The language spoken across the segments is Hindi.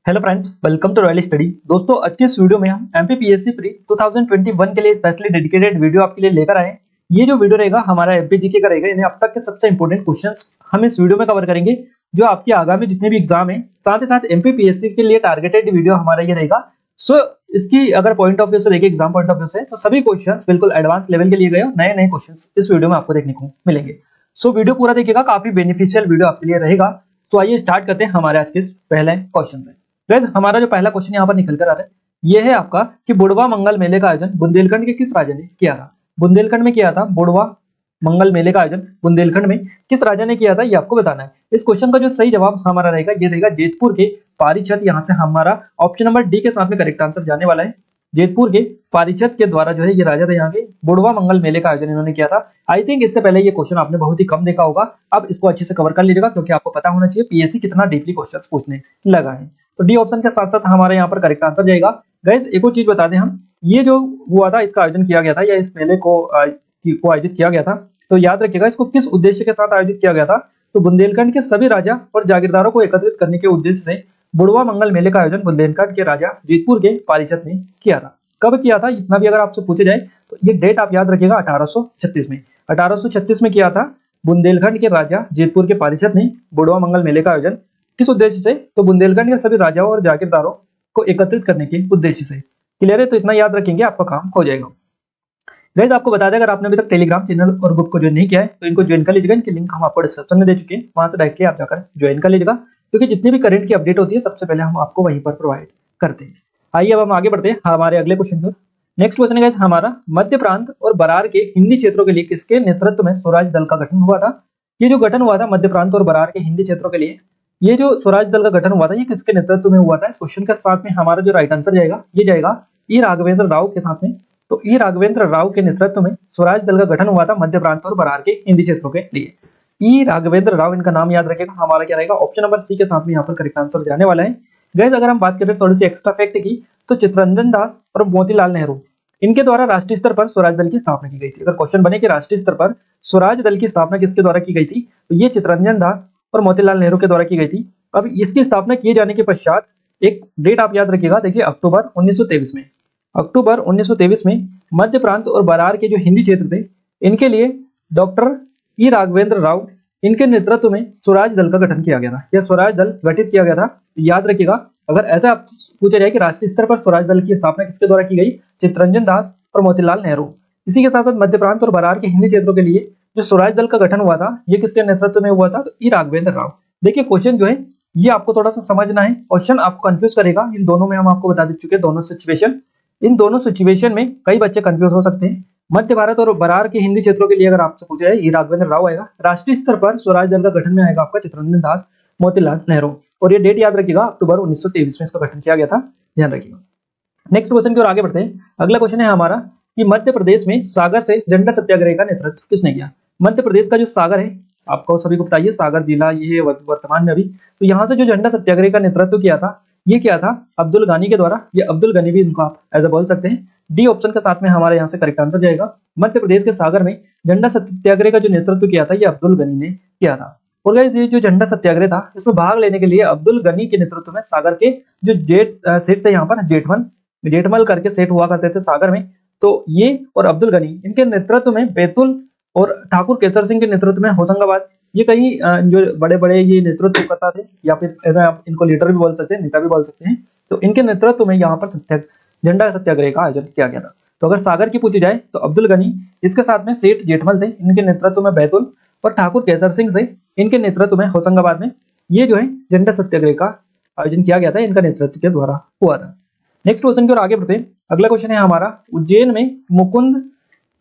Hello friends, welcome to Royal Study. दोस्तों, आज के इस वीडियो में हम एमपीपीएससी प्री 2021 के लिए स्पेशली डेडिकेटेड वीडियो आपके लिए लेकर आए हैं। ये जो वीडियो रहेगा हमारा एमपीजीके का रहेगा। इन्हें अब तक के सबसे इंपॉर्टेंट क्वेश्चंस हम इस वीडियो में कवर करेंगे, जो आपके आगामी जितने भी एग्जाम है, साथ ही साथ एमपीपीएससी के लिए टारगेटेड वीडियो हमारा ये रहेगा। सो इसकी अगर पॉइंट ऑफ व्यू से देखें, एग्जाम पॉइंट ऑफ व्यू से, तो सभी क्वेश्चन बिल्कुल एडवांस लेवल के लिए गए और नए नए क्वेश्चन इस वीडियो में आपको देखने को मिलेंगे। सो वीडियो पूरा देखिएगा, काफी बेनिफिशियल वीडियो आपके लिए रहेगा। तो आइए स्टार्ट करते हैं हमारे आज के पहले क्वेश्चन से। गाइस, हमारा जो पहला क्वेश्चन यहाँ पर निकल कर आ रहा है, ये है आपका कि बुड़वा मंगल मेले का आयोजन बुंदेलखंड के किस राजा ने किया था। बुंदेलखंड में किया था बुड़वा मंगल मेले का आयोजन बुंदेलखंड में किस राजा ने किया था, ये आपको बताना है। इस क्वेश्चन का जो सही जवाब हमारा रहेगा, ये रहेगा जेतपुर के पारीछत। यहाँ से हमारा ऑप्शन नंबर डी के साथ में करेक्ट आंसर जाने वाला है। जेतपुर के पारीछत के द्वारा जो है ये राजा थे यहाँ के, बुड़वा मंगल मेले का आयोजन इन्होंने किया था। आई थिंक इससे पहले ये क्वेश्चन आपने बहुत ही कम देखा होगा। अब इसको अच्छे से कवर कर लीजिएगा, क्योंकि आपको पता होना चाहिए पीएससी कितना डीपली क्वेश्चन पूछने लगा है। तो डी ऑप्शन के साथ साथ हमारे यहाँ पर करेक्ट आंसर जाएगा। गाइस, एक और चीज बता दें हम, ये जो हुआ था, इसका आयोजन किया गया था या इस मेले को आयोजित किया गया था, तो याद रखिएगा इसको किस उद्देश्य के साथ आयोजित किया गया था। तो बुंदेलखंड के सभी राजा और जागीरदारों को एकत्रित करने के उद्देश्य से बुड़वा मंगल मेले का आयोजन बुंदेलखंड के राजा जेतपुर के पारीछत ने किया था। कब किया था, इतना भी अगर आपसे पूछे जाए तो ये डेट आप याद रखिएगा, 1836 में। 1836 में किया था बुंदेलखंड के राजा जेतपुर के पारीछत ने बुड़वा मंगल मेले का आयोजन। किस उद्देश्य से? तो बुंदेलखंड के सभी राजाओं और जागीरदारों को एकत्रित करने के उद्देश्य से। क्लियर है? तो इतना याद रखेंगे, आपका काम हो जाएगा। गाइस, आपको बता दें, अगर आपने अभी तक टेलीग्राम चैनल और ग्रुप को ज्वाइन नहीं किया है तो इनको ज्वाइन कर लीजिएगा। इनके लिंक हम आपको डिस्क्रिप्शन में दे चुके हैं, वहां से डायरेक्टली आप जाकर ज्वाइन कर लीजिएगा, क्योंकि जितनी भी करंट की अपडेट होती है सबसे पहले हम आपको वहीं पर प्रोवाइड करते हैं। आइए अब हम आगे बढ़ते हैं हमारे अगले क्वेश्चन पर। नेक्स्ट क्वेश्चन है हमारा, मध्य प्रांत और बरार के हिंदी क्षेत्रों के लिए किसके नेतृत्व में स्वराज दल का गठन हुआ था। ये जो गठन हुआ था मध्य प्रांत और बरार के हिंदी क्षेत्रों के लिए, ये जो स्वराज दल का गठन हुआ था, ये किसके नेतृत्व में हुआ था। इस क्वेश्चन के साथ में हमारा जो राइट आंसर जाएगा, ये जाएगा ई राघवेंद्र राव के साथ में। तो ई राघवेंद्र राव के नेतृत्व में स्वराज दल का गठन हुआ था मध्य प्रांत और बरार के हिंदी क्षेत्रों के लिए। ई राघवेंद्र राव, इनका नाम याद रखेगा। हमारा क्या रहेगा, ऑप्शन नंबर सी के साथ में यहाँ पर करेक्ट आंसर जाने वाला है। गैस, अगर हम बात करें थोड़ी सी एक्स्ट्रा फैक्ट की, तो चित्तरंजन दास और मोतीलाल नेहरू, इनके द्वारा राष्ट्रीय स्तर पर स्वराज दल की स्थापना की गई थी। अगर क्वेश्चन बने कि राष्ट्रीय स्तर पर स्वराज दल की स्थापना किसके द्वारा की गई थी, तो ये चित्तरंजन दास और मोतीलाल नेहरू के द्वारा की गई थी। अब इसकी स्थापना किए जाने के पश्चात एक डेट आप याद रखिएगा, देखिए अक्टूबर 1923 में। अक्टूबर 1923 में मध्य प्रांत और बरार के जो हिंदी क्षेत्र थे, इनके लिए डॉक्टर ई राघवेंद्र राव, इनके नेतृत्व में स्वराज दल का गठन किया गया था, यह स्वराज दल गठित किया गया था। याद रखिएगा, अगर ऐसा आप पूछा जाए कि राष्ट्रीय स्तर पर स्वराज दल की स्थापना किसके द्वारा की गई, चित्तरंजन दास और मोतीलाल नेहरू। इसी के साथ साथ मध्य प्रांत और बरार के हिंदी क्षेत्रों के लिए जो स्वराज दल का गठन हुआ था, ये किसके नेतृत्व में हुआ था, तो ई राघवेंद्र राव। देखिए, क्वेश्चन जो है ये आपको थोड़ा सा समझना है, क्वेश्चन आपको कंफ्यूज करेगा। इन दोनों में हम आपको बता दे चुके हैं दोनों सिचुएशन। इन दोनों सिचुएशन में कई बच्चे कंफ्यूज हो सकते हैं। मध्य भारत और बरार के हिंदी क्षेत्रों के लिए अगर आपसे पूछा जाए, ई राघवेंद्र राव आएगा। राष्ट्रीय स्तर पर स्वराज दल का गठन में आएगा आपका चित्तरंजन दास, मोतीलाल नेहरू। और ये डेट याद रखिएगा, अक्टूबर 1923 में इसका गठन किया गया था, ध्यान रखिएगा। नेक्स्ट क्वेश्चन की ओर आगे बढ़ते हैं। अगला क्वेश्चन है हमारा कि मध्य प्रदेश में सागर से झंडा सत्याग्रह का नेतृत्व किसने किया। मध्य प्रदेश का जो सागर है, आपको सभी को बताइए, सागर जिला ये है वर्तमान में अभी। तो यहाँ से जो झंडा सत्याग्रह का नेतृत्व किया था, ये क्या था, अब्दुल गानी के द्वारा। ये अब्दुल गनी भी इनको आप ऐसा बोल सकते हैं। डी ऑप्शन के साथ में हमारे यहाँ से करेक्ट आंसर जाएगा। मध्य प्रदेश के सागर में झंडा सत्याग्रह का जो नेतृत्व किया था, ये अब्दुल गनी ने किया था। और गाइस, ये जो झंडा सत्याग्रह था, इसमें भाग लेने के लिए अब्दुल गनी के नेतृत्व में सागर के जो सेठ थे यहाँ पर, जेठमल करके सेठ हुआ करते थे सागर में, तो ये और अब्दुल गनी, इनके नेतृत्व में बैतुल और ठाकुर केसर सिंह के नेतृत्व में होशंगाबाद, ये कई जो बड़े बड़े ये नेतृत्व करता थे, या फिर ऐसा आप इनको लीडर भी बोल सकते हैं, नेता भी बोल सकते हैं। तो इनके नेतृत्व में यहाँ पर झंडा सत्याग्रह का आयोजन किया गया था। तो अगर सागर की पूछी जाए तो अब्दुल गनी, इसके साथ में सेठ जेठमल थे, इनके नेतृत्व में बैतुल, और ठाकुर केसर सिंह से, इनके नेतृत्व में होशंगाबाद में ये जो है झंडा सत्याग्रह का आयोजन किया गया था, इनका नेतृत्व के द्वारा हुआ था। नेक्स्ट क्वेश्चन की ओर आगे बढ़ते हैं। अगला क्वेश्चन है हमारा, उज्जैन में मुकुंद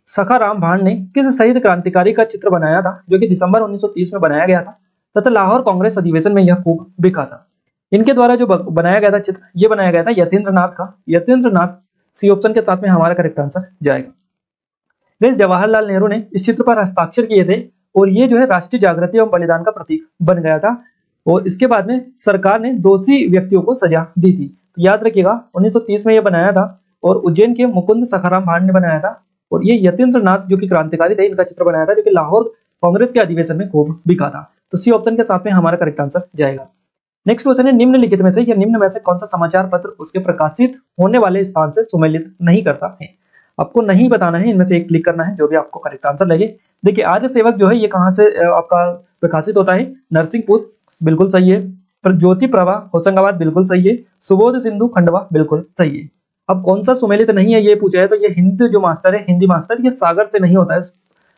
सखाराम भाण ने किस शहीद क्रांतिकारी का चित्र बनाया था, जो कि दिसंबर 1930 में बनाया गया था तथा लाहौर कांग्रेस अधिवेशन में यह खूब बिका था। इनके द्वारा जो बनाया गया था चित्र, ये बनाया गया था यतीन्द्रनाथ का। यतीन्द्रनाथ, सी ऑप्शन के साथ में हमारा करेक्ट आंसर जाएगा। जवाहरलाल नेहरू ने इस चित्र पर हस्ताक्षर किए थे, और ये जो है राष्ट्रीय जागृति एवं बलिदान का प्रतीक बन गया था। और इसके बाद में सरकार ने दोषी व्यक्तियों को सजा दी थी। तो याद रखिएगा, 1930 में ये बनाया था, और उज्जैन के मुकुंद सखाराम भाण ने बनाया था। और ये यतीन्द्रनाथ जो कि क्रांतिकारी थे, इनका चित्र बनाया था, जो कि लाहौर कांग्रेस के अधिवेशन में खूब बिका था। तो सी ऑप्शन के साथ में हमारा करेक्ट आंसर जाएगा। नेक्स्ट क्वेश्चन है निम्नलिखित में से या निम्न में से कौन सा समाचार पत्र उसके प्रकाशित होने वाले स्थान से सुमेलित नहीं करता है। आपको नहीं बताना है, इनमें से एक क्लिक करना है जो भी आपको करेक्ट आंसर लगे। देखिए आर्य सेवक जो है ये कहाँ से आपका प्रकाशित होता है, नरसिंहपुर, बिल्कुल सही है। पर ज्योति प्रभा होशंगाबाद, बिल्कुल सही है। सुबोध सिंधु खंडवा, बिल्कुल सही है। अब कौन सा सुमेलित नहीं है ये पूछा है, तो ये हिंदी जो मास्टर है, हिंदी मास्टर, ये सागर से नहीं होता है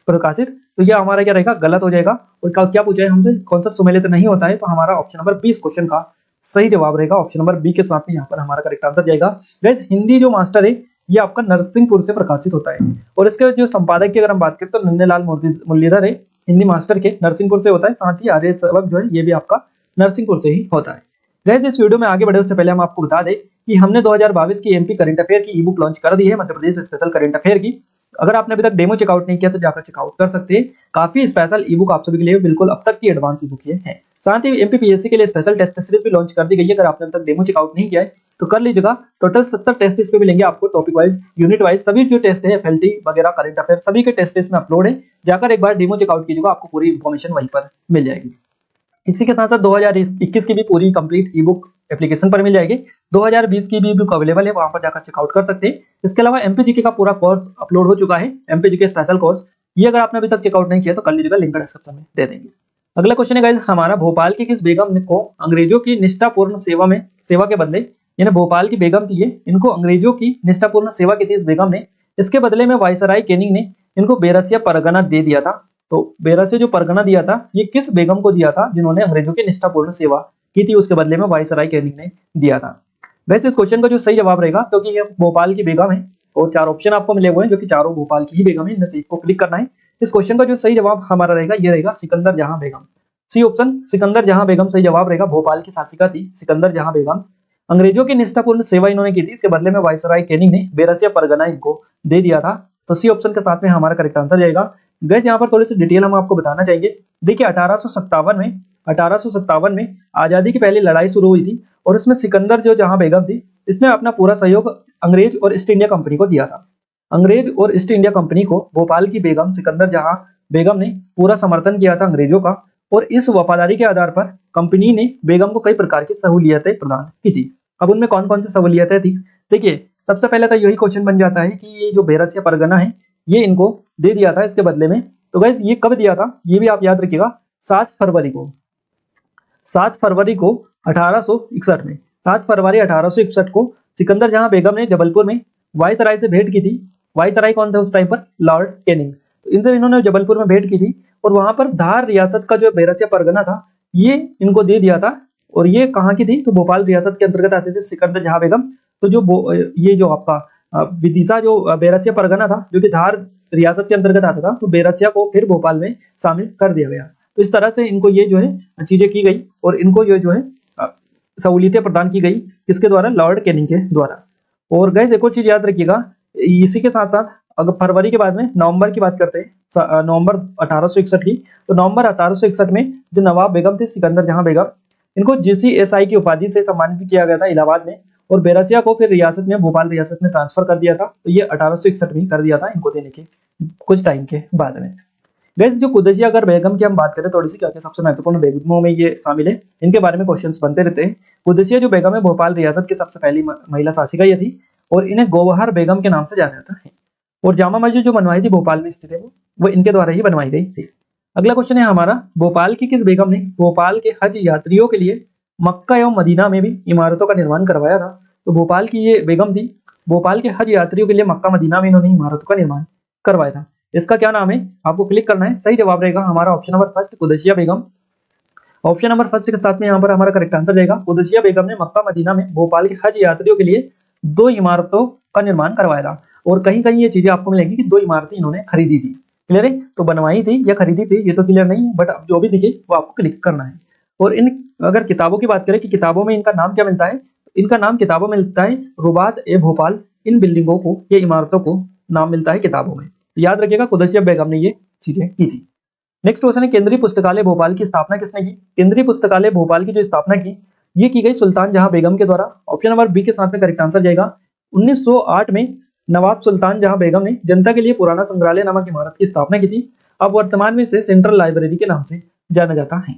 प्रकाशित, तो ये हमारा क्या रहेगा, गलत हो जाएगा। और क्या पूछा है हमसे, कौन सा सुमेलित नहीं होता है, तो हमारा ऑप्शन नंबर 20 क्वेश्चन का सही जवाब रहेगा। ऑप्शन नंबर बी के साथ में यहाँ पर हमारा करेक्ट आंसर जाएगा। गाइस हिंदी जो मास्टर है ये आपका नरसिंहपुर से प्रकाशित होता है, और इसके जो संपादक की अगर हम बात करें तो नन्हेलाल मुरलीधर है, हिंदी मास्टर के नरसिंहपुर से होता है। साथ ही आर्य सेवक जो है ये भी आपका नरसिंहपुर से ही होता है। गाइस इस वीडियो में आगे बढ़े उससे पहले हम आपको बता दें कि हमने 2022 की एमपी करंट अफेयर की ई बुक लॉन्च कर दी है, Madhya Pradesh special current affair की। अगर आपने अभी तक डेमो चेकआउट नहीं किया तो जाकर चेकआउट कर सकते हैं। काफी स्पेशल ई बुक आप सभी के लिए बिल्कुल अब तक की एडवांस ई बुक ये है। साथ ही एमपीपीएससी के लिए स्पेशल टेस्ट सीरीज भी लॉन्च कर दी गई है। अगर आपने अभी तक डेमो चेकआउट नहीं किया है तो कर लीजिएगा। टोटल 70 टेस्ट इस पे मिलेंगे आपको, टॉपिक वाइज, यूनिट वाइज, सभी जो टेस्ट है एफएलटी वगैरह करंट अफेयर सभी के टेस्ट इसमें अपलोड है। जाकर एक बार डेमो चेकआउट कीजिएगा, आपको पूरी इंफॉर्मेशन वहीं पर मिल जाएगी। इसी के साथ साथ 2021 की भी पूरी कंप्लीट ई बुक एप्लीकेशन पर मिल जाएगी। 2020 की भी बुक अवेलेबल है, वहां पर जाकर चेकआउट कर सकते हैं। इसके अलावा एमपीजीके का पूरा कोर्स अपलोड हो चुका है, एमपीजीके स्पेशल कोर्स, ये अगर आपने अभी तक चेकआउट नहीं किया तो कर लीजिएगा, लिंक डिस्क्रिप्शन में दे देंगे। अगला क्वेश्चन है गाइस हमारा, भोपाल की किस बेगम को अंग्रेजों की निष्ठापूर्ण सेवा के बदले, यानी भोपाल की बेगम थी ये, इनको अंग्रेजों की निष्ठापूर्ण सेवा की थी इस बेगम ने, इसके बदले में वायसराय कैनिंग ने इनको बेरसिया परगना दे दिया था। तो बेरसिया जो परगना दिया था ये किस बेगम को दिया था जिन्होंने अंग्रेजों की निष्ठापूर्ण सेवा की थी, उसके बदले में वायसराय कैनिंग ने दिया था। वैसे इस क्वेश्चन का जो सही जवाब रहेगा, क्योंकि ये भोपाल की बेगम है और 4 ऑप्शन आपको मिले हुए हैं जो कि चारों भोपाल की ही बेगम है, इनमें से एक को क्लिक करना है। इस क्वेश्चन का जो सही जवाब हमारा रहेगा ये रहेगा सिकंदर जहां बेगम, सी ऑप्शन, सिकंदर जहां बेगम सही जवाब रहेगा। भोपाल की शासिका थी सिकंदर जहां बेगम, अंग्रेजों की निष्ठापूर्ण सेवा इन्होंने की थी, इसके बदले में वायसराय कैनिंग ने बेरसिया परगना इनको दे दिया था। तो सी ऑप्शन के साथ में हमारा करेक्ट आंसर जाएगा। गैस यहाँ पर थोड़ी सी डिटेल हम आपको बताना चाहेंगे। देखिए 1857 में आजादी की पहली लड़ाई शुरू हुई थी, और इसमें सिकंदर जो जहां बेगम थी इसने अपना पूरा सहयोग अंग्रेज और ईस्ट इंडिया कंपनी को दिया था। अंग्रेज और ईस्ट इंडिया कंपनी को भोपाल की बेगम सिकंदर जहां बेगम ने पूरा समर्थन किया था अंग्रेजों का, और इस वफादारी के आधार पर कंपनी ने बेगम को कई प्रकार की सहूलियतें प्रदान की थी। अब उनमें कौन कौन सी सहूलियतें थी, देखिए सबसे पहले तो यही क्वेश्चन बन जाता है कि ये जो बेरसिया परगना है ये इनको दे दिया था इसके बदले में। तो गाइस ये कब दिया था ये भी आप याद रखिएगा, 7 फरवरी को 1861 में, 7 फरवरी 1861 को सिकंदर जहां बेगम ने जबलपुर में वायसराय से भेंट की थी। वायसराय कौन थे उस टाइम पर, लॉर्ड कैनिंग। तो इनसे इन्होंने जबलपुर में भेंट की थी, और वहां पर धार रियासत का जो बेरसिया परगना था ये इनको दे दिया था। और ये कहाँ की थी, तो भोपाल रियासत के अंतर्गत आते थे सिकंदर जहां बेगम। तो जो ये जो आपका विदिशा जो बेरसिया परगना था जो कि धार रियासत के अंतर्गत आता था, तो बेरसिया को फिर भोपाल में शामिल कर दिया गया। तो इस तरह से इनको ये जो है चीजें की गई, और इनको ये जो है सहूलियतें प्रदान की गई, किसके द्वारा, लॉर्ड कैनिंग के द्वारा। और गैस एक और चीज याद रखिएगा, इसी के साथ साथ अगर फरवरी के बाद में नवंबर की बात करते हैं, नवंबर 1861 की, तो नवंबर 1861 में जो नवाब बेगम थे सिकंदर जहां बेगम, इनको जीसीएसआई की उपाधि से सम्मानित भी किया गया था इलाहाबाद में, और बेरसिया को फिर रियासत में, भोपाल रियासत में ट्रांसफर कर दिया था। तो ये 1861 में कर दिया था इनको देने के कुछ टाइम के बाद में। गैस जो कुदसिया अगर बेगम की हम बात करें थोड़ी सी, क्या सबसे महत्वपूर्ण बेगमों में ये शामिल है, इनके बारे में क्वेश्चंस बनते रहते हैं। कुदसिया जो बेगम है भोपाल रियासत की सबसे पहली महिला शासिका ये थी, और इन्हें गोवहर बेगम के नाम से जाना जाता है। और जामा मस्जिद जो बनवाई थी भोपाल में स्थित है वो इनके द्वारा ही बनवाई गई थी। अगला क्वेश्चन है हमारा, भोपाल की किस बेगम ने भोपाल के हज यात्रियों के लिए मक्का एवं मदीना में भी इमारतों का निर्माण करवाया था। तो भोपाल की ये बेगम थी, भोपाल के हज यात्रियों के लिए मक्का मदीना में इन्होंने इमारतों का निर्माण करवाया था। इसका क्या नाम है आपको क्लिक करना है। सही जवाब रहेगा हमारा ऑप्शन नंबर फर्स्ट, कुदसिया बेगम। ऑप्शन नंबर फर्स्ट के साथ में यहाँ पर हमारा करेक्ट आंसर जाएगा। कुदसिया बेगम ने मक्का मदीना में भोपाल के हज यात्रियों के लिए 2 इमारतों का निर्माण करवाया था, और कहीं कहीं ये चीजें आपको मिलेंगी कि 2 इमारतें इन्होंने खरीदी थी। क्लियर है, तो बनवाई थी या खरीदी थी ये तो क्लियर नहीं है, बट अब जो भी दिखे वो आपको क्लिक करना है। और इन अगर किताबों की बात करें कि किताबों में इनका नाम क्या मिलता है, इनका नाम किताबों में मिलता है रुबात ए भोपाल। इन बिल्डिंगों को, ये इमारतों को नाम मिलता है किताबों में। याद रखिएगा कुदसिया बेगम ने ये चीजें की थी। नेक्स्ट क्वेश्चन है, केंद्रीय पुस्तकालय भोपाल की स्थापना किसने की। केंद्रीय पुस्तकालय भोपाल की जो स्थापना की ये की गई सुल्तान जहां बेगम के द्वारा। ऑप्शन नंबर बी के साथ में करेक्ट आंसर जाएगा। 1908 में नवाब सुल्तान जहां बेगम ने जनता के लिए पुराना संग्रहालय नामक इमारत की स्थापना की थी। अब वर्तमान में इसे सेंट्रल लाइब्रेरी के नाम से जाना जाता है।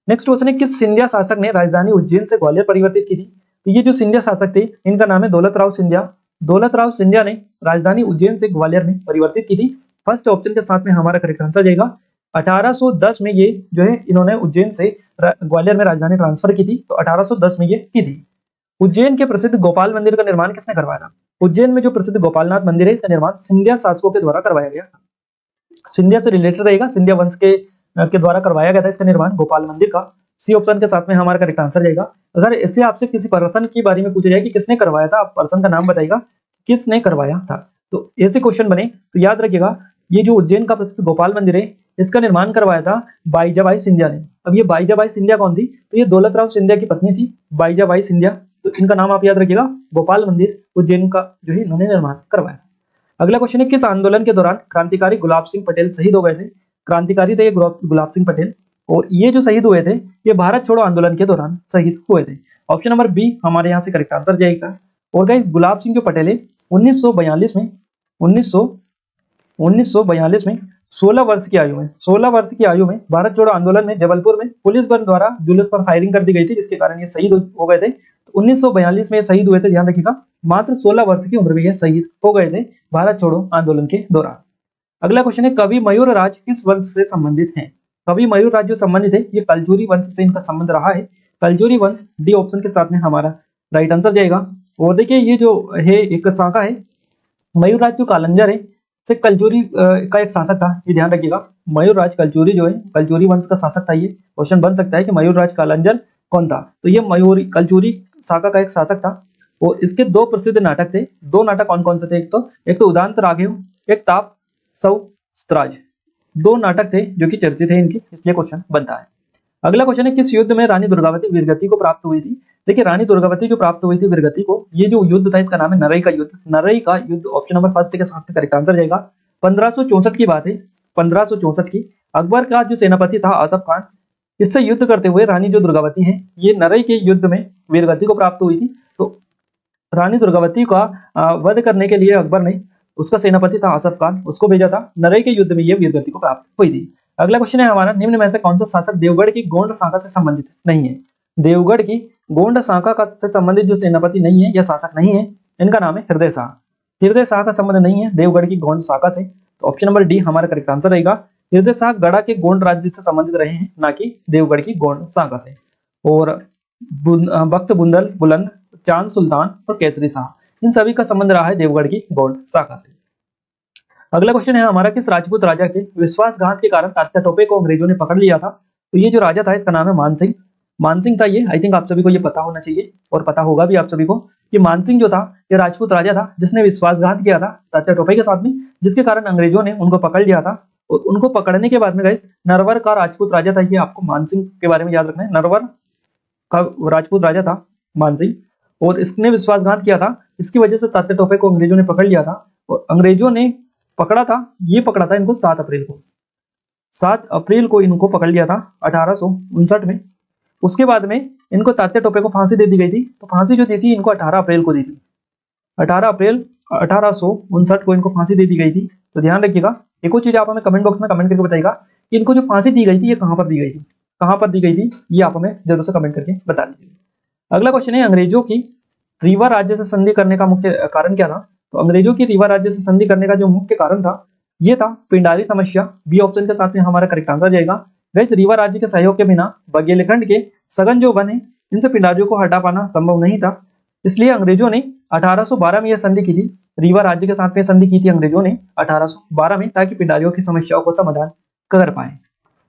नेक्स्ट क्वेश्चन है किस सिंधिया शासक ने राजधानी उज्जैन से ग्वालियर परिवर्तित की थी? तो ये जो सिंधिया शासक थे इनका नाम है दौलत राव सिंधिया। दौलत राव सिंधिया ने राजधानी उज्जैन से ग्वालियर में परिवर्तित की थी। फर्स्ट ऑप्शन के साथ में हमारा करेक्ट आंसर जाएगा। 1810 में ये जो है इन्होंने उज्जैन से ग्वालियर में राजधानी ट्रांसफर की थी, तो 1810 में ये की थी। उज्जैन के प्रसिद्ध गोपाल मंदिर का निर्माण किसने करवाया था? उज्जैन में जो प्रसिद्ध गोपालनाथ मंदिर है इसका निर्माण सिंधिया शासकों के द्वारा करवाया गया था। सिंधिया से रिलेटेड रहेगा, सिंधिया वंश के द्वारा करवाया गया था इसका निर्माण गोपाल मंदिर का। सी ऑप्शन के साथ में हमारा करेक्ट आंसर जाएगा। अगर ऐसे आपसे किसी पर्सन के बारे में पूछा जाए कि किसने करवाया था, आप पर्सन का नाम बताइएगा किसने करवाया था, तो ऐसे क्वेश्चन बने तो याद रखिएगा ये जो उज्जैन का प्रसिद्ध गोपाल मंदिर है इसका निर्माण करवाया था बाईजाबाई सिंधिया ने। अब ये बाईजाबाई सिंधिया कौन थी? तो ये दौलत राव सिंधिया की पत्नी थी बाईजाबाई सिंधिया। तो इनका नाम आप याद रखिएगा। गोपाल मंदिर उज्जैन का जो है इन्होंने निर्माण करवाया। अगला क्वेश्चन है किस आंदोलन के दौरान क्रांतिकारी गुलाब सिंह पटेल शहीद हो गए थे? क्रांतिकारी थे ये गुलाब सिंह पटेल, और ये जो शहीद हुए थे ये भारत छोड़ो आंदोलन के दौरान शहीद हुए थे। ऑप्शन नंबर बी हमारे यहाँ से करेक्ट आंसर जाएगा। और गाइस गुलाब सिंह जो पटेल है 1942 में 16 वर्ष की आयु में भारत छोड़ो आंदोलन में जबलपुर में पुलिस बल द्वारा जुलूस पर फायरिंग कर दी गई थी, जिसके कारण ये शहीद हो गए थे। तो 1942 में शहीद हुए थे, ध्यान रखिएगा। मात्र 16 वर्ष की उम्र में ये शहीद हो गए थे भारत छोड़ो आंदोलन के दौरान। अगला क्वेश्चन है कवि मयूर राज किस वंश से संबंधित हैं? कवि मयूर राज जो संबंधित है ये कलजूरी वंश से इनका संबंध रहा है। कलजूरी वंश डी ऑप्शन के साथ में हमारा राइट आंसर जाएगा। और देखिए ये जो है एक शाखा है मयूर राज जो कालंजर है से कलजूरी का एक शासक था, ये ध्यान रखिएगा। मयूर राज कलजूरी जो है कलजूरी वंश का शासक था। ये क्वेश्चन बन सकता है कि मयूर राज कालंजर कौन था? तो ये मयूरी कलजूरी शाखा का एक शासक था। और इसके दो प्रसिद्ध नाटक थे। दो नाटक कौन कौन से थे? एक तो उदांत राघव, एक ताप सौस्त्राज। दो नाटक थे जो कि चर्चित थे इनके, इसलिए क्वेश्चन बनता है। अगला क्वेश्चन है किस युद्ध में रानी दुर्गावती वीरगति को प्राप्त हुई थी? देखिए रानी दुर्गावती जो प्राप्त हुई थी वीरगति को, ये जो युद्ध था इसका नाम है नरई का युद्ध। नरई का युद्ध ऑप्शन नंबर फर्स्ट के साथ में करेक्ट आंसर जाएगा। 1564 की बात है, 1564 की। अकबर का जो सेनापति था आसफ खान, इससे युद्ध करते हुए रानी जो दुर्गावती है ये नरई के युद्ध में वीरगति को प्राप्त हुई थी। तो रानी दुर्गावती का वध करने के लिए अकबर ने उसका सेनापति था आसफ खान, उसको भेजा था। नरई के युद्ध में ये वीरगति को प्राप्त हुई थी। अगला क्वेश्चन है हमारा निम्न में से कौन सा शासक देवगढ़ की गोंड शाखा से संबंधित नहीं है? देवगढ़ की गोंड शाखा का से संबंधित जो सेनापति नहीं है या शासक नहीं है, इनका नाम है हृदय शाह। हृदय शाह का संबंध नहीं है देवगढ़ की गोंड शाखा से। तो ऑप्शन नंबर डी हमारा करेक्ट आंसर रहेगा। हृदय शाह गढ़ा के गोंड राज्य से संबंधित रहे हैं, ना कि देवगढ़ की गोंड शाखा से। और बख्त बुंदल बुलंद, चांद सुल्तान और केसरी शाह, इन सभी का संबंध रहा है देवगढ़ की गोंड शाखा से। अगला क्वेश्चन है हमारा किस राजपूत राजा के विश्वासघात के कारण तात्या टोपे को अंग्रेजों ने पकड़ लिया था? तो ये जो राजा था इसका नाम है मानसिंह। मानसिंह था ये, आई थिंक आप सभी को ये पता होना चाहिए और पता होगा भी आप सभी को कि मानसिंह जो था ये राजपूत राजा था जिसने विश्वासघात किया था तात्या टोपे के साथ में, जिसके कारण अंग्रेजों ने उनको पकड़ लिया था। और उनको पकड़ने के बाद में गाइस नरवर का राजपूत राजा था, ये आपको मानसिंह के बारे में याद रखना है। नरवर का राजपूत राजा था मानसिंह, और इसने विश्वासघात किया था, इसकी वजह से तात्या टोपे को अंग्रेजों ने पकड़ लिया था। और अंग्रेजों ने पकड़ा था इनको 7 अप्रैल को। 7 अप्रैल को इनको पकड़ लिया था 1859 में। उसके बाद में इनको तात्या टोपे को फांसी दे दी गई थी। तो फांसी जो दी थी इनको 18 अप्रैल को दी थी। 18 अप्रैल 1859 को इनको फांसी दे दी गई थी। तो ध्यान रखिएगा। एक और चीज आप हमें कमेंट बॉक्स में कमेंट करके बताइएगा कि इनको जो फांसी दी गई थी ये कहां पर दी गई थी, कहां पर दी गई थी, ये आप हमें जरूर से कमेंट करके बता दीजिए। अगला क्वेश्चन है अंग्रेजों की रीवा राज्य से संधि करने का मुख्य कारण क्या था? तो अंग्रेजों की रीवा राज्य से संधि करने का जो मुख्य कारण था ये था पिंडारी समस्या। बी ऑप्शन के साथ में हमारा करेक्ट आंसर जाएगा। गाइस रीवा राज्य के सहयोग के बिना बघेलखंड के सघन जो वन है इनसे पिंडारियों को हटा पाना संभव नहीं था, इसलिए अंग्रेजों ने 1812 में यह संधि की थी। रीवा राज्य के साथ में संधि की थी अंग्रेजों ने 1812 में, ताकि पिंडारियों की समस्याओं को समाधान कर पाए।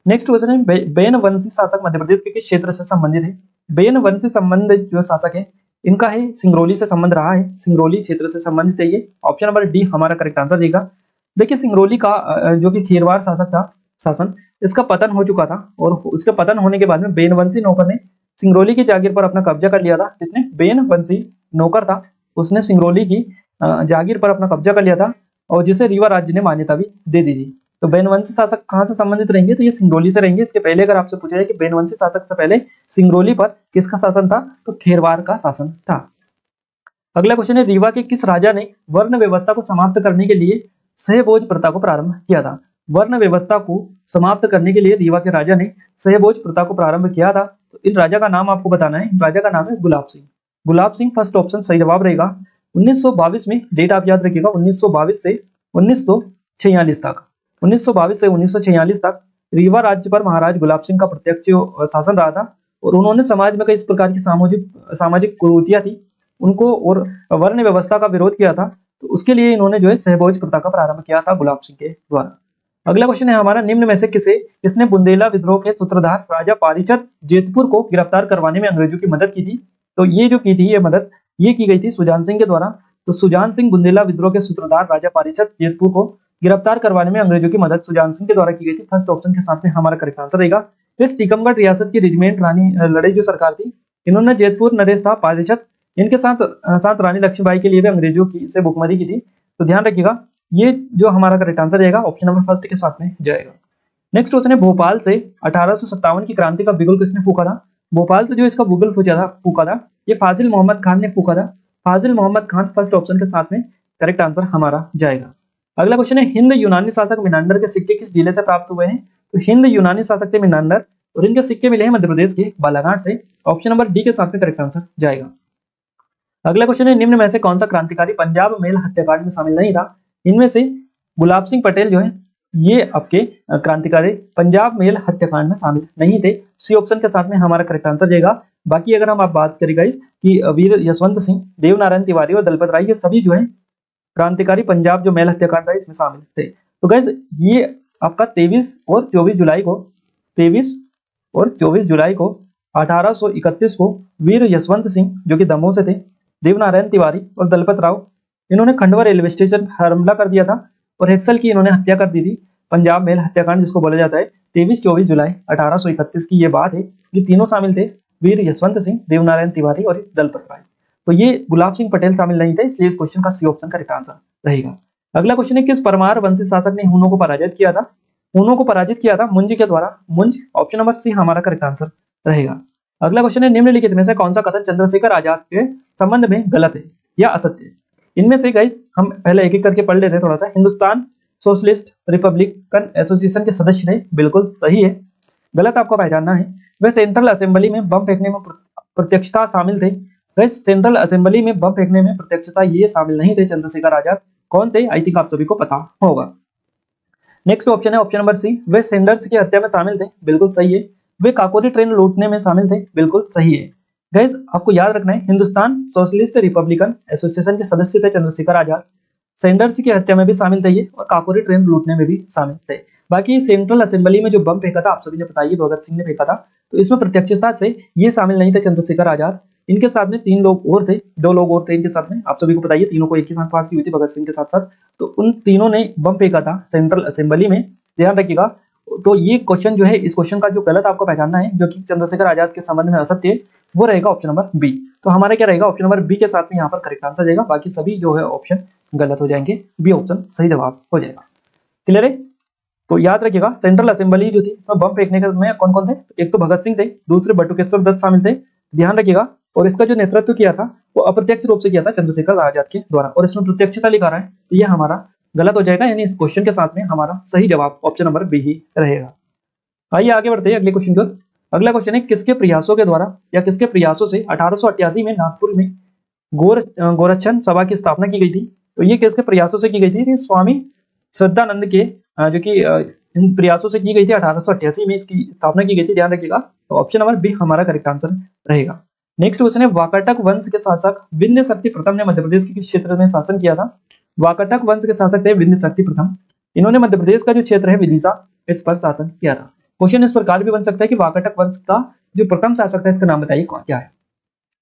नेक्स्ट क्वेश्चन है बेन वंशी शासक मध्य प्रदेश के किस क्षेत्र से संबंधित है? बेन वंशी संबंधित जो शासक है इनका है सिंगरौली से संबंध रहा है, सिंगरौली क्षेत्र से संबंधित है ये। ऑप्शन नंबर डी हमारा करेक्ट आंसर देगा। देखिए सिंगरौली का जो कि खेरवार शासक था शासन, इसका पतन हो चुका था, और उसके पतन होने के बाद में बेनवंशी नौकर ने सिंगरौली की जागीर पर अपना कब्जा कर लिया था। जिसने बेनवंशी नौकर था उसने सिंगरौली की जागीर पर अपना कब्जा कर लिया था, और जिसे रीवा राज्य ने मान्यता भी दे दी थी। तो बेनवंशी शासक कहां से संबंधित रहेंगे? तो ये सिंगरौली से रहेंगे। इसके पहले अगर आपसे पूछा जाए कि बेनवंशी शासक से पहले सिंगरौली पर किसका शासन था, तो खेरवार का शासन था। अगला क्वेश्चन है रीवा के किस राजा ने वर्ण व्यवस्था को समाप्त करने के लिए सहभोज प्रथा को प्रारंभ किया था? वर्ण व्यवस्था को समाप्त करने के लिए रीवा के राजा ने सहभोज प्रथा को प्रारंभ किया था। तो इन राजा का नाम आपको बताना है। राजा का नाम है गुलाब सिंह। गुलाब सिंह फर्स्ट ऑप्शन सही जवाब रहेगा। 1922 में, डेट आप याद रखिएगा, 1922 से 1946 तक, 1922 से 1946 तक रीवा राज्य पर महाराज गुलाब सिंह का प्रत्यक्ष शासन रहा था और उन्होंने समाज में कई इस प्रकार की सामाजिक कुरीतियां थी उनको और वर्ण व्यवस्था का विरोध किया था। तो उसके लिए इन्होंने जो है सहभोज प्रथा का प्रारंभ किया था गुलाब सिंह के द्वारा। अगला क्वेश्चन है हमारा, निम्न में से किसने बुंदेला विद्रोह के सूत्रधार राजा पारीचत जेतपुर को गिरफ्तार करवाने में अंग्रेजों की मदद की थी? तो ये जो की थी ये मदद ये की गई थी सुजान सिंह के द्वारा। तो सुजान सिंह बुंदेला विद्रोह के सूत्रधार राजा पारीचत जेतपुर को गिरफ्तार करवाने में अंग्रेजों की मदद सुजान सिंह के द्वारा की गई थी। फर्स्ट ऑप्शन के साथ में हमारा करेक्ट आंसर रहेगा। इस टीकमगढ़ रियासत की रेजिमेंट रानी लड़ाई जो सरकार थी, इन्होंने जेतपुर नरेश था पारीचत, इनके साथ रानी लक्ष्मीबाई के लिए भी अंग्रेजों की से भुखमरी की थी। तो ध्यान रखिएगा ये जो हमारा करेक्ट आंसर रहेगा ऑप्शन नंबर फर्स्ट के साथ में जाएगा। नेक्स्ट क्वेश्चन है, भोपाल से 1857 की क्रांति का बिगुल किसने फूका था? भोपाल से जो इसका बिगुल फूका था ये फाजिल मोहम्मद खान ने फूका था। फाजिल मोहम्मद खान फर्स्ट ऑप्शन के साथ में करेक्ट आंसर हमारा जाएगा। अगला क्वेश्चन है, हिंद यूनानी शासक मिनांडर के सिक्के किस जिले से प्राप्त हुए हैं? तो हिंद यूनानी शासक थे मिनांडर और इनके सिक्के मिले हैं मध्य प्रदेश के बालाघाट से। ऑप्शन नंबर डी के साथ में करेक्ट आंसर जाएगा। अगला क्वेश्चन है, निम्न में से कौन सा क्रांतिकारी पंजाब मेल हत्याकांड में शामिल नहीं था? इनमें से गुलाब सिंह पटेल जो है ये आपके क्रांतिकारी पंजाब मेल हत्याकांड में शामिल नहीं थे। सी ऑप्शन के साथ में हमारा करेक्ट आंसर जाएगा। बाकी अगर हम आप बात करें गाइस कि वीर यशवंत सिंह, देवनारायण तिवारी और दलपत राय ये सभी जो है क्रांतिकारी पंजाब जो मेल हत्याकांड था इसमें शामिल थे। तो गाइस ये आपका 23 और 24 जुलाई को 1831 को वीर यशवंत सिंह जो कि दमोह से थे, देवनारायण तिवारी और दलपत राव, इन्होंने खंडवा रेलवे स्टेशन हमला कर दिया था और हेक्सल की इन्होंने हत्या कर दी थी। पंजाब मेल हत्याकांड जिसको बोला जाता है 23-24 जुलाई 1831 की ये बात है। ये तीनों शामिल थे, वीर यशवंत सिंह, देवनारायण तिवारी और दलपत राय। तो ये गुलाब सिंह पटेल शामिल नहीं थे, इसलिए इस क्वेश्चन का सी ऑप्शन करेक्ट आंसर रहेगा। अगला क्वेश्चन है, किस परमार वंशी शासक ने हुनों को पराजित किया था? हुनों को पराजित किया था मुंज के द्वारा, मुंज। ऑप्शन नंबर सी हमारा करेक्ट आंसर रहेगा। अगला क्वेश्चन है, निम्नलिखित में से कौन सा कथन चंद्रशेखर आजाद के संबंध में गलत है या असत्य है? इनमें से गाइस हम पहले एक एक करके पढ़ लेते हैं थोड़ा सा। हिंदुस्तान सोशलिस्ट रिपब्लिकन एसोसिएशन के सदस्य थे, बिल्कुल सही है। गलत आपको पहचानना है, वे सेंट्रल असेंबली में बम फेंकने में प्रत्यक्षता शामिल थे। गाइस सेंट्रल असेंबली में बम फेंकने में प्रत्यक्षता ये शामिल नहीं थे चंद्रशेखर आजाद। कौन थे? आई थिंक आप सभी को पता होगा। नेक्स्ट ऑप्शन है ऑप्शन नंबर सी, वे सेंडर्स की हत्या में शामिल थे, बिल्कुल सही है। वे काकोरी ट्रेन लूटने में शामिल थे, बिल्कुल सही है। गाइस आपको याद रखना है, हिंदुस्तान सोशलिस्ट रिपब्लिकन एसोसिएशन के सदस्य थे चंद्रशेखर आजाद, सेंडर्स की हत्या में भी शामिल थे ये और काकोरी ट्रेन लूटने में भी शामिल थे। बाकी सेंट्रल असेंबली में जो बम फेंका था आप सभी ने बताइए भगत सिंह ने फेंका था, तो इसमें प्रत्यक्षता से ये शामिल नहीं थे चंद्रशेखर आजाद। इनके साथ में 3 लोग और थे, 2 लोग और थे इनके साथ में, आप सभी को बताइए। तीनों को एक ही साथ फांसी हुई थी भगत सिंह के साथ साथ, तो उन तीनों ने बम फेंका था सेंट्रल असेंबली में, ध्यान रखिएगा। तो ये क्वेश्चन जो है, इस क्वेश्चन का जो गलत आपको पहचानना है जो कि चंद्रशेखर आजाद के संबंध में असत्य है, वो रहेगा ऑप्शन नंबर बी। तो हमारा क्या रहेगा? ऑप्शन नंबर बी के साथ में यहाँ पर करेक्ट आंसर जाएगा। बाकी सभी जो है ऑप्शन गलत हो जाएंगे, बी ऑप्शन सही जवाब हो जाएगा। क्लियर है? तो याद रखिएगा सेंट्रल असेंबली जो थी उसमें बम फेंकने में कौन कौन थे? एक तो भगत सिंह थे, दूसरे बटुकेश्वर दत्त शामिल थे, ध्यान रखिएगा। और इसका जो नेतृत्व किया था वो अप्रत्यक्ष रूप से किया था चंद्रशेखर आजाद के द्वारा, और इसमें प्रत्यक्षता लिखा रहा है, तो ये हमारा गलत हो जाएगा। यानी इस क्वेश्चन के साथ में हमारा सही जवाब ऑप्शन नंबर बी ही रहेगा। आइए आगे बढ़ते हैं अगले क्वेश्चन को। अगला क्वेश्चन है, किसके प्रयासों के द्वारा या किसके प्रयासों से 1888 में नागपुर में गोरक्षण सभा की स्थापना की गई थी? तो ये किसके प्रयासों से की गई थी? स्वामी श्रद्धानंद के जो कि इन प्रयासों से की गई थी। 1888 में इसकी स्थापना की गई थी, ध्यान रखिएगा। तो ऑप्शन नंबर बी हमारा करेक्ट आंसर रहेगा। नेक्स्ट क्वेश्चन है, वाकाटक वंश के शासक विंध्य शक्ति प्रथम ने मध्य प्रदेश के किस क्षेत्र में शासन किया था? वाकाटक वंश के शासक थे विंध्य शक्ति प्रथम, इन्होंने मध्य प्रदेश का जो क्षेत्र है विदिशा इस पर शासन किया था। क्वेश्चन इस प्रकार भी बन सकता है कि वाकाटक वंश का जो प्रथम शासक था इसका नाम बताइए क्या है?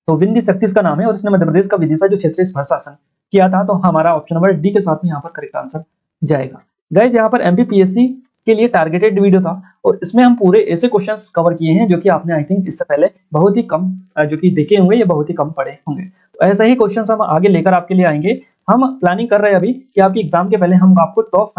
तो विंध्य शक्ति इसका नाम है और इसने मध्य प्रदेश का विदिशा जो क्षेत्र इस पर शासन किया था। तो हमारा ऑप्शन नंबर डी के साथ में यहाँ पर करेक्ट आंसर जाएगा। गाइस यहाँ पर एमपीपीएससी के लिए टारगेटेड वीडियो था और इसमें हम पूरे ऐसे क्वेश्चंस कवर किए हैं जो कि आपने आई थिंक इससे पहले बहुत ही कम जो कि देखे होंगे या बहुत ही कम पढ़े होंगे। तो ऐसा ही क्वेश्चंस हम आगे लेकर आपके लिए आएंगे। हम प्लानिंग कर रहे हैं अभी कि आपके एग्जाम के पहले हम आपको टॉप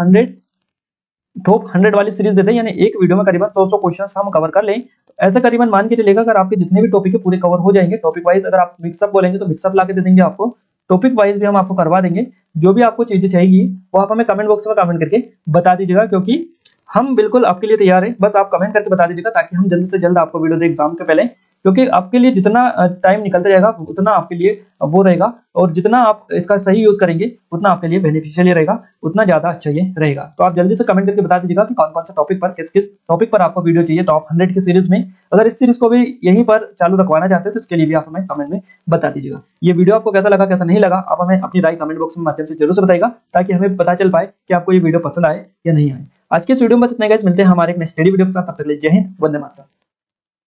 100 वाली सीरीज देते हैं, यानी एक वीडियो में करीबन 100 क्वेश्चंस हम कवर कर लें। तो ऐसा करीबन मान के चलेगा अगर आपके जितने भी टॉपिक है पूरे कवर हो जाएंगे। टॉपिक वाइज अगर आप मिक्सअप बोलेंगे तो मिक्सअप ला के दे देंगे आपको, टॉपिक वाइज भी हम आपको करवा देंगे। जो भी आपको चीजें चाहिए वो आप हमें कमेंट बॉक्स में कमेंट करके बता दीजिएगा, क्योंकि हम बिल्कुल आपके लिए तैयार हैं, बस आप कमेंट करके बता दीजिएगा ताकि हम जल्द से जल्द आपको वीडियो दें एग्जाम के पहले, क्योंकि आपके लिए जितना टाइम निकलता जाएगा उतना आपके लिए वो रहेगा, और जितना आप इसका सही यूज करेंगे उतना आपके लिए बेनिफिशियल रहेगा, उतना ज्यादा अच्छा ये रहेगा। तो आप जल्दी से कमेंट करके बता दीजिएगा कि कौन कौन सा टॉपिक पर, किस किस टॉपिक पर आपको वीडियो चाहिए टॉप 100 की सीरीज में। अगर इस सीरीज को भी यहीं पर चालू रखवाना चाहते हैं तो इसके लिए भी आप हमें कमेंट में बता दीजिएगा। ये वीडियो आपको कैसा लगा, कैसा नहीं लगा, आप हमें अपनी राय कमेंट बॉक्स में माध्यम से जरूर से बताइएगा, ताकि हमें पता चल पाए कि आपको ये वीडियो पसंद आए या नहीं आए। आज के इस वीडियो में बस इतना ही गाइस, मिलते हैं हमारे एक नेक्स्ट वीडियो के साथ। तब तक के लिए जय हिंद, वंदे मातरम।